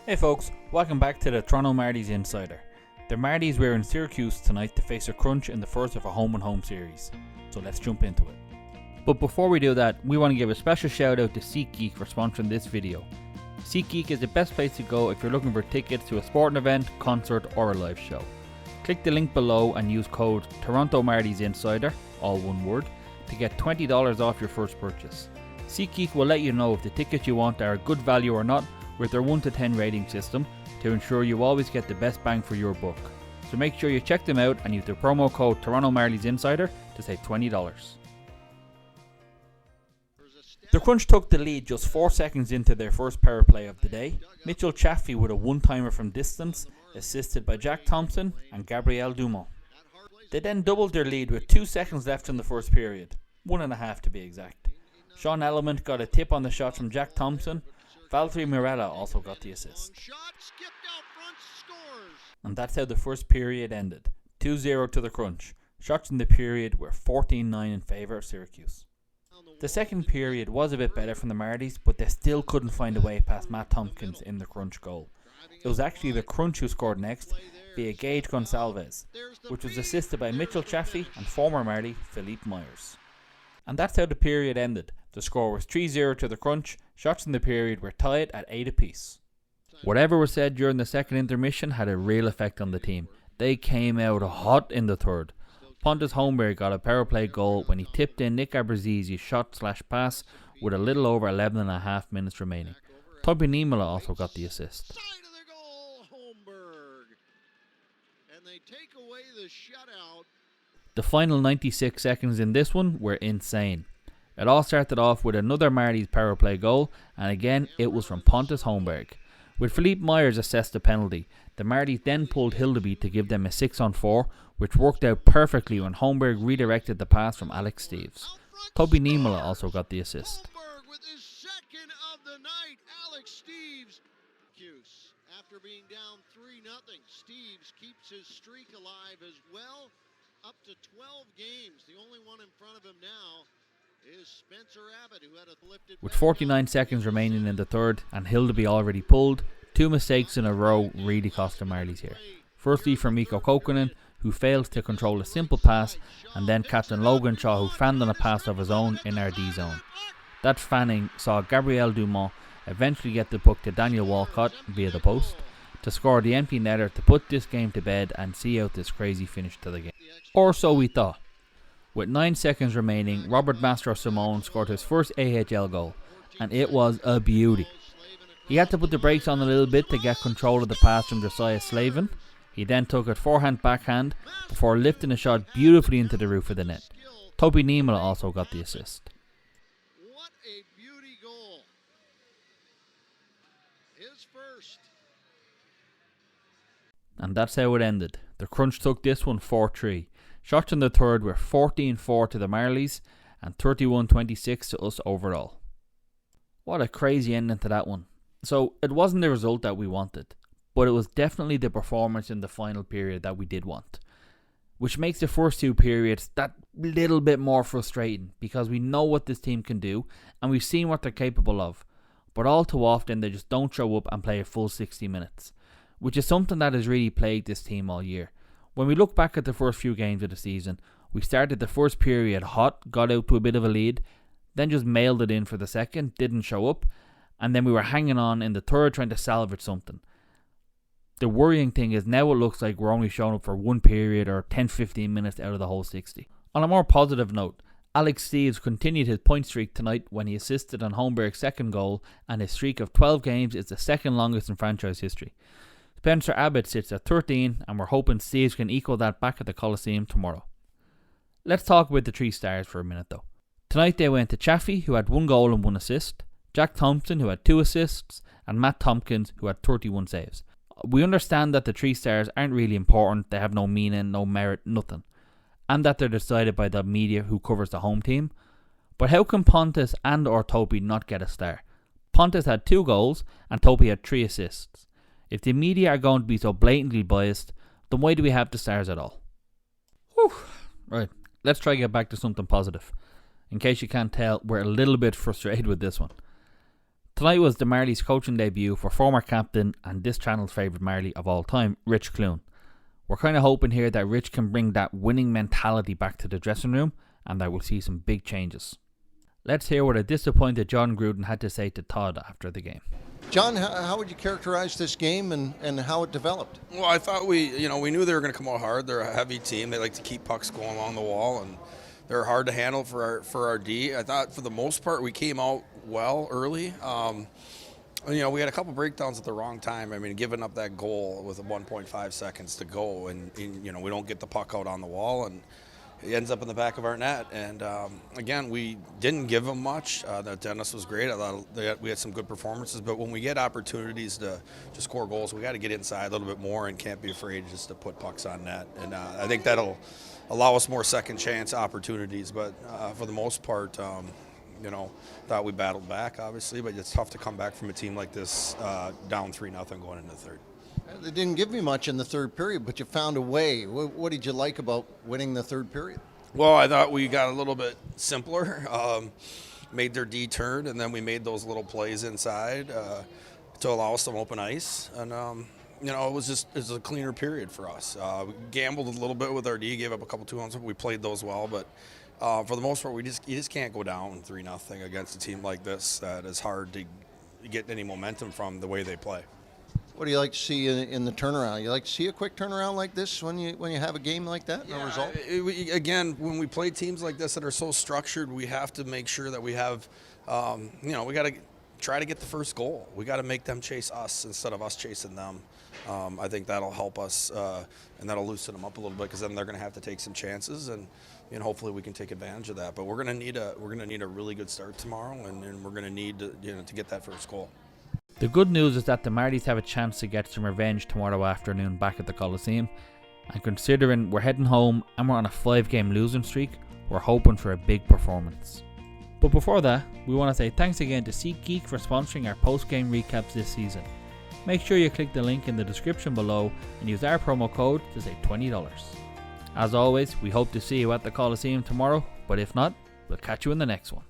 Hey folks, welcome back to the Toronto Marlies Insider. The Marlies were in Syracuse tonight to face a crunch in the first of a home-and-home series. So let's jump into it. But before we do that, we want to give a special shout out to SeatGeek for sponsoring this video. SeatGeek is the best place to go if you're looking for tickets to a sporting event, concert or a live show. Click the link below and use code Toronto Marlies Insider, all one word, to get $20 off your first purchase. SeatGeek will let you know if the tickets you want are a good value or not with their 1 to 10 rating system to ensure you always get the best bang for your buck. So make sure you check them out and use the promo code Toronto Marlies Insider to save $20. The Crunch took the lead just 4 seconds into their first power play of the day. Mitchell Chaffee with a one-timer from distance, assisted by Jack Thompson and Gabriel Dumont. They then doubled their lead with 2 seconds left in the first period, 1.5 to be exact. Sean Element got a tip on the shot from Jack Thompson. Valtteri Mirella also got the assist. And that's how the first period ended, 2-0 to the Crunch. Shots in the period were 14-9 in favour of Syracuse. The second period was a bit better from the Marlies, but they still couldn't find a way past Matt Tompkins in the Crunch goal. It was actually the Crunch who scored next via Gage Gonsalves, which was assisted by Mitchell Chaffee and former Marlie Philippe Myers. And that's how the period ended. The score was 3-0 to the Crunch. Shots in the period were tied at 8 apiece. Whatever was said during the second intermission had a real effect on the team. They came out hot in the third. Pontus Holmberg got a power play goal when he tipped in Nick Abruzzesi's shot/pass with a little over 11.5 minutes remaining. Topi Niemela also got the assist. The final 96 seconds in this one were insane. It all started off with another Marlies power play goal, and again it was from Pontus Holmberg. With Philippe Myers assessed the penalty, the Marlies then pulled Hildeby to give them a 6-on-4, which worked out perfectly when Holmberg redirected the pass from Alex Steeves. Toby Niemela also got the assist. With his second of the night, Alex Steeves. After being down 3-0, Steeves keeps his streak alive as well, up to 12 games. The only one in front of him now is Spencer Abbott, who had a lifted. With 49 seconds remaining in the third and Hildeby already pulled, 2 mistakes in a row really cost the Marlies here. Firstly from Mikko Kokkonen, who failed to control a simple pass, and then Captain Logan Shaw, who fanned on a pass of his own in our D zone. That fanning saw Gabriel Dumont eventually get the puck to Daniel Walcott via the post to score the empty netter to put this game to bed and see out this crazy finish to the game. Or so we thought. With 9 seconds remaining, Robert Mastro-Simone scored his first AHL goal, and it was a beauty. He had to put the brakes on a little bit to get control of the pass from Josiah Slavin. He then took it forehand-backhand before lifting a shot beautifully into the roof of the net. Topi Niemela also got the assist. What a beauty goal. His first. And that's how it ended. The Crunch took this one 4-3. Shots in the third were 14-4 to the Marlies and 31-26 to us overall. What a crazy ending to that one. So it wasn't the result that we wanted, but it was definitely the performance in the final period that we did want. Which makes the first 2 periods that little bit more frustrating because we know what this team can do and we've seen what they're capable of. But all too often they just don't show up and play a full 60 minutes. Which is something that has really plagued this team all year. When we look back at the first few games of the season, we started the first period hot, got out to a bit of a lead, then just mailed it in for the second, didn't show up, and then we were hanging on in the third trying to salvage something. The worrying thing is now it looks like we're only showing up for 1 period or 10-15 minutes out of the whole 60. On a more positive note, Alex Steeves continued his point streak tonight when he assisted on Holmberg's second goal, and his streak of 12 games is the second longest in franchise history. Spencer Abbott sits at 13 and we're hoping Steeves can equal that back at the Coliseum tomorrow. Let's talk about the 3 stars for a minute though. Tonight they went to Chaffee, who had 1 goal and 1 assist, Jack Thompson, who had 2 assists, and Matt Tompkins, who had 31 saves. We understand that the 3 stars aren't really important, they have no meaning, no merit, nothing, and that they're decided by the media who covers the home team. But how can Pontus and or Topi not get a star? Pontus had 2 goals and Topi had 3 assists. If the media are going to be so blatantly biased, then why do we have the stars at all? Whew. Right, let's try to get back to something positive. In case you can't tell, we're a little bit frustrated with this one. Tonight was the Marlies coaching debut for former captain and this channel's favourite Marlie of all time, Rich Clune. We're kind of hoping here that Rich can bring that winning mentality back to the dressing room and that we'll see some big changes. Let's hear what a disappointed John Gruden had to say to Todd after the game. John, how would you characterize this game and how it developed? Well, I thought we knew they were going to come out hard. They're a heavy team. They like to keep pucks going along the wall, and they're hard to handle for our D. I thought for the most part we came out well early. We had a couple breakdowns at the wrong time. I mean, giving up that goal with 1.5 seconds to go, and we don't get the puck out on the wall, and it ends up in the back of our net. And again, we didn't give them much. That Dennis was great. I thought we had some good performances, but when we get opportunities to score goals, we got to get inside a little bit more and can't be afraid just to put pucks on net. And I think that'll allow us more second chance opportunities. But for the most part, thought we battled back, obviously, but it's tough to come back from a team like this down 3-0 going into the third. They didn't give you much in the third period, but you found a way. What did you like about winning the third period? Well, I thought we got a little bit simpler, made their D turn, and then we made those little plays inside to allow us some open ice. And, it was a cleaner period for us. We gambled a little bit with our D, gave up a couple 2-on-1s, but we played those well. But for the most part, you just can't go down 3-0 against a team like this that is hard to get any momentum from the way they play. What do you like to see in the turnaround? You like to see a quick turnaround like this when you have a game like that, a result? Again, when we play teams like this that are so structured, we have to make sure that we have, we got to try to get the first goal. We got to make them chase us instead of us chasing them. I think that'll help us, and that'll loosen them up a little bit because then they're going to have to take some chances, and hopefully we can take advantage of that. But we're going to need a really good start tomorrow, and we're going to need to get that first goal. The good news is that the Marlies have a chance to get some revenge tomorrow afternoon back at the Coliseum, and considering we're heading home and we're on a 5-game losing streak, we're hoping for a big performance. But before that, we want to say thanks again to SeatGeek for sponsoring our post-game recaps this season. Make sure you click the link in the description below and use our promo code to save $20. As always, we hope to see you at the Coliseum tomorrow, but if not, we'll catch you in the next one.